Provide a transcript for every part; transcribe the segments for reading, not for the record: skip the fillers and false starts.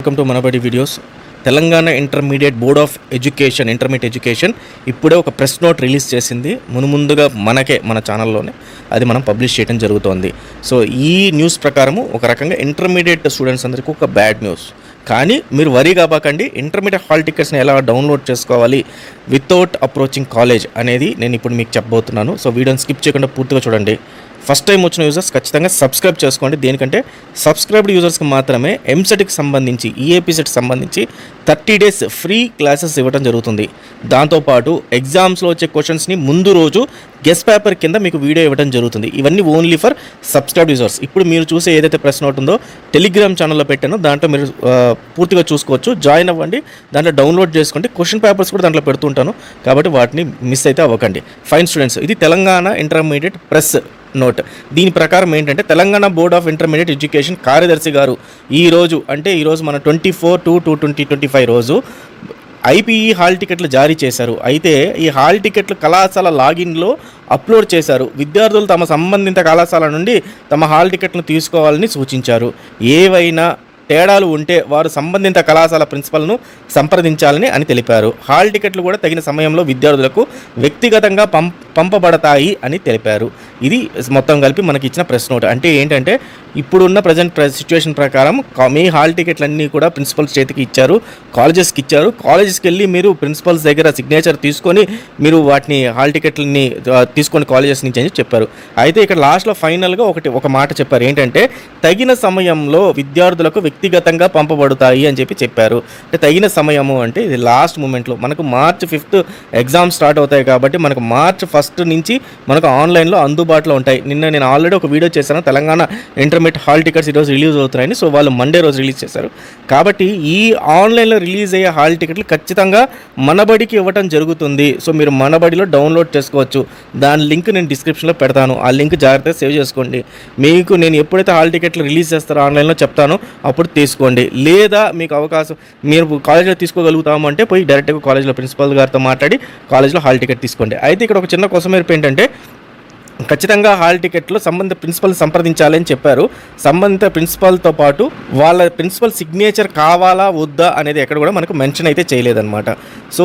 Welcome to Manabadi videos. Telangana intermediate board of education intermediate education ఇప్పుడే ఒక press note release చేసింది. ముందుగా మన ఛానల్లోనే అది మనం పబ్లిష్ చేయడం జరుగుతోంది. సో ఈ న్యూస్ ప్రకారము ఒక రకంగా ఇంటర్మీడియట్ స్టూడెంట్స్ అందరికీ ఒక బ్యాడ్ న్యూస్. కానీ మీరు వరీ కాబాకండి, ఇంటర్మీడియట్ హాల్ టికెట్స్ని ఎలా డౌన్లోడ్ చేసుకోవాలి వితౌట్ అప్రోచింగ్ కాలేజ్ అనేది నేను ఇప్పుడు మీకు చెప్పబోతున్నాను. సో వీడియోని స్కిప్ చేయకుండా పూర్తిగా చూడండి. ఫస్ట్ టైం వచ్చిన యూజర్స్ ఖచ్చితంగా సబ్స్క్రైబ్ చేసుకోండి. దేనికంటే సబ్స్క్రైబ్డ్ యూజర్స్కి మాత్రమే ఎంసెట్కి సంబంధించి ఈఏపీసెట్కి సంబంధించి 30 days ఫ్రీ క్లాసెస్ ఇవ్వడం జరుగుతుంది. దాంతోపాటు ఎగ్జామ్స్లో వచ్చే క్వశ్చన్స్ని ముందు రోజు గెస్ట్ పేపర్ కింద మీకు వీడియో ఇవ్వడం జరుగుతుంది. ఇవన్నీ ఓన్లీ ఫర్ సబ్స్క్రైబ్డ్ యూజర్స్. ఇప్పుడు మీరు చూసే ఏదైతే ప్రెస్ నోట్ ఉందో టెలిగ్రామ్ ఛానల్లో పెట్టానో దాంట్లో మీరు పూర్తిగా చూసుకోవచ్చు. జాయిన్ అవ్వండి, దాంట్లో డౌన్లోడ్ చేసుకోండి. క్వశ్చన్ పేపర్స్ కూడా దాంట్లో పెడుతుంటాను కాబట్టి వాటిని మిస్ అయితే అవ్వకండి. ఫైన్ స్టూడెంట్స్, ఇది తెలంగాణ ఇంటర్మీడియట్ ప్రెస్ నోట్. దీని ప్రకారం ఏంటంటే Telangana board of intermediate education కార్యదర్శి గారు ఈరోజు మన 24/2/2025 రోజు ఐపీఈ హాల్ టికెట్లు జారీ చేశారు. అయితే ఈ హాల్ టికెట్లు కళాశాల లాగిన్లో అప్లోడ్ చేశారు. విద్యార్థులు తమ సంబంధిత కళాశాల నుండి తమ హాల్ టికెట్లను తీసుకోవాలని సూచించారు. ఏవైనా తేడాలు ఉంటే వారు సంబంధిత కళాశాల ప్రిన్సిపల్ను సంప్రదించాలని అని తెలిపారు. హాల్ టికెట్లు కూడా తగిన సమయంలో విద్యార్థులకు వ్యక్తిగతంగా పంపబడతాయి అని తెలిపారు. ఇది మొత్తం కలిపి మనకి ఇచ్చిన ప్రెస్ నోట్. అంటే ఏంటంటే ఇప్పుడున్న ప్రజెంట్ సిచ్యువేషన్ ప్రకారం మీ హాల్ టికెట్లన్నీ కూడా ప్రిన్సిపల్స్ చేతికి ఇచ్చారు, కాలేజెస్కి ఇచ్చారు. కాలేజెస్కి వెళ్ళి మీరు ప్రిన్సిపల్స్ దగ్గర సిగ్నేచర్ తీసుకొని మీరు వాటిని హాల్ టికెట్లని తీసుకొని కాలేజెస్ నుంచి అని చెప్పారు. అయితే ఇక్కడ లాస్ట్లో ఫైనల్గా ఒక మాట చెప్పారు. ఏంటంటే తగిన సమయంలో విద్యార్థులకు వ్యక్తిగతంగా పంపబడతాయి అని చెప్పారు. అంటే తగిన సమయము అంటే ఇది లాస్ట్ మూమెంట్లో మనకు March 5th ఎగ్జామ్ స్టార్ట్ అవుతాయి కాబట్టి మనకు March 1st నుంచి మనకు ఆన్లైన్లో అందుబాటులో ఉంటాయి. నిన్న నేను ఆల్రెడీ ఒక వీడియో చేశాను, తెలంగాణ ఇంటర్మీడియట్ హాల్ టికెట్స్ ఈరోజు రిలీజ్ అవుతున్నాయని. సో వాళ్ళు మండే రోజు రిలీజ్ చేశారు కాబట్టి ఈ ఆన్లైన్లో రిలీజ్ అయ్యే హాల్ టికెట్లు ఖచ్చితంగా మనబడికి ఇవ్వటం జరుగుతుంది. సో మీరు మనబడిలో డౌన్లోడ్ చేసుకోవచ్చు. దాని లింక్ నేను డిస్క్రిప్షన్లో పెడతాను. ఆ లింక్ జాగ్రత్తగా సేవ్ చేసుకోండి. మీకు నేను ఎప్పుడైతే హాల్ టికెట్లు రిలీజ్ చేస్తారో ఆన్లైన్లో చెప్తాను, అప్పుడు తీసుకోండి. లేదా మీకు అవకాశం మీరు కాలేజ్లో తీసుకోగలుగుతాము అంటే పోయి డైరెక్ట్గా కాలేజ్లో ప్రిన్సిపల్ గారితో మాట్లాడి కాలేజ్లో హాల్ టికెట్ తీసుకోండి. అయితే ఇక్కడ ఒక చిన్న కొసమెరుపు ఏంటంటే ఖచ్చితంగా హాల్ టికెట్లో సంబంధిత ప్రిన్సిపల్ సంప్రదించాలని చెప్పారు. సంబంధిత ప్రిన్సిపల్తో పాటు వాళ్ళ ప్రిన్సిపల్ సిగ్నేచర్ కావాలా వద్దా అనేది ఎక్కడ కూడా మనకు మెన్షన్ అయితే చేయలేదన్నమాట. సో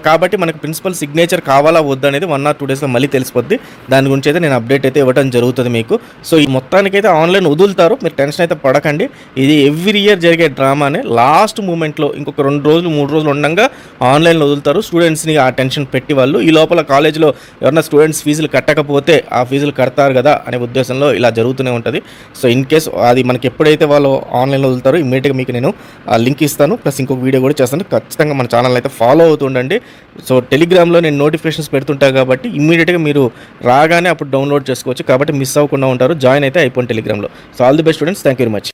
కాబట్టి మనకు ప్రిన్సిపల్ సిగ్నేచర్ కావాలా వద్దా అనేది 1 or 2 daysలో మళ్ళీ తెలిసిపోద్ది. దాని గురించి అయితే నేను అప్డేట్ అయితే ఇవ్వడం జరుగుతుంది మీకు. సో ఈ మొత్తానికైతే ఆన్లైన్ వదులుతారు, మీరు టెన్షన్ అయితే పడకండి. ఇది ఎవ్రీ ఇయర్ జరిగే డ్రామానే. లాస్ట్ మూమెంట్లో ఇంకొక 2 రోజులు 3 రోజులు ఉండగా ఆన్లైన్లో వదులుతారు. స్టూడెంట్స్ని ఆ టెన్షన్ పెట్టి వాళ్ళు ఈ లోపల కాలేజ్లో ఎవరైనా స్టూడెంట్స్ ఫీజులు కట్టకపోతే ఆ ఫీజులు కడతారు కదా అనే ఉద్దేశంలో ఇలా జరుగుతూనే ఉంటుంది. సో ఇన్ కేస్ అది మనకి ఎప్పుడైతే వాళ్ళు ఆన్లైన్లో వదులుతారో ఇమ్మీడియట్గా మీకు నేను ఆ లింక్ ఇస్తాను, ప్లస్ ఇంకొక వీడియో కూడా చేస్తాను. ఖచ్చితంగా మన ఛానల్ అయితే ఫాలో అవుతుండండి. సో టెలిగ్రామ్లో నేను నోటిఫికేషన్స్ పెడుతుంటాను కాబట్టి ఇమ్మీడియట్గా మీరు రాగానే అప్పుడు డౌన్లోడ్ చేసుకోవచ్చు. కాబట్టి మిస్ అవ్వకుండా ఉంటారు. జాయిన్ అయితే అయిపోయింది టెలిగ్రామ్లో. So all the best students, thank you very much.